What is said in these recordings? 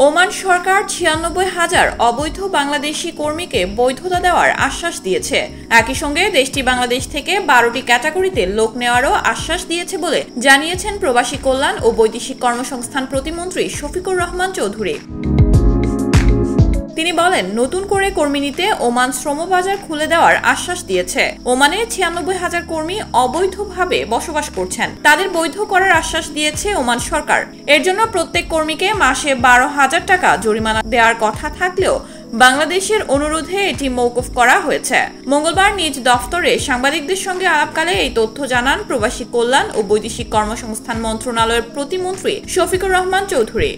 Oman সরকার ৯৬,০০০ অবৈধ বাংলাদেশি কর্মীকে বৈধতা দেওয়ার আশ্বাস দিয়েছে। একই সঙ্গে দেশটি বাংলাদেশ থেকে ১২টি ক্যাটাগরিতে লোক নেওয়ারও আশ্বাস দিয়েছে বলে জানিয়েছেন প্রবাসী কল্যাণ ও বৈদেশিক কর্মসংস্থান প্রতিমন্ত্রী শফিকুর রহমান চৌধুরী। তিনি বলেন, নতুন করে কর্মী নিতে ওমান শ্রমবাজার খুলে দেওয়ার আশ্বাস দিয়েছে। ওমানে ৯৬,০০০ কর্মী অবৈধভাবে বসবাস করছেন, তাদের বৈধ করার আশ্বাস দিয়েছে ওমান সরকার। এর জন্য প্রত্যেক কর্মীকে মাসে ১২,০০০ টাকা জরিমানা দেওয়ার কথা থাকলেও বাংলাদেশের অনুরোধে এটি মওকুফ করা হয়েছে। মঙ্গলবার নিজ দফতরে সাংবাদিকদের সঙ্গে আলাপকালে এই তথ্য জানান প্রবাসী কল্যাণ ও বৈদেশিক কর্মসংস্থান মন্ত্রণালয়ের প্রতিমন্ত্রী শফিকুর রহমান চৌধুরী।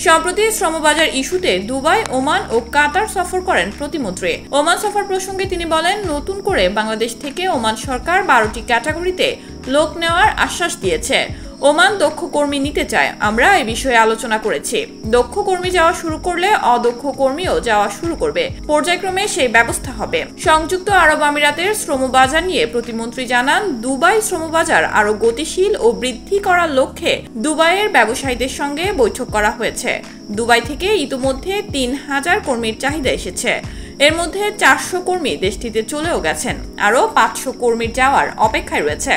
সম্প্রতি শ্রমবাজার ইস্যুতে দুবাই, ওমান ও কাতার সফর করেন প্রতিমন্ত্রী। ওমান সফর প্রসঙ্গে তিনি বলেন, নতুন করে বাংলাদেশ থেকে ওমান সরকার ১২টি ক্যাটাগরিতে লোক নেওয়ার আশ্বাস দিয়েছে। ওমান দক্ষ কর্মী নিতে চায়, আমরা এই বিষয়ে আলোচনা করেছি। দক্ষ কর্মী যাওয়া শুরু করলে অদক্ষ কর্মীও যাওয়া শুরু করবে, পর্যায়ক্রমে সেই ব্যবস্থা হবে। সংযুক্ত আরব আমিরাতের শ্রমবাজার নিয়ে প্রতিমন্ত্রী জানান, দুবাই শ্রমবাজার আরো গতিশীল ও বৃদ্ধি করার লক্ষ্যে দুবাইয়ের ব্যবসায়ীদের সঙ্গে বৈঠক করা হয়েছে। দুবাই থেকে ইতিমধ্যে ৩,০০০ কর্মীর চাহিদা এসেছে। এর মধ্যে ৪০০ কর্মী দেশটিতে চলেও গেছেন, আরও ৫০০ কর্মীর যাওয়ার অপেক্ষায় রয়েছে।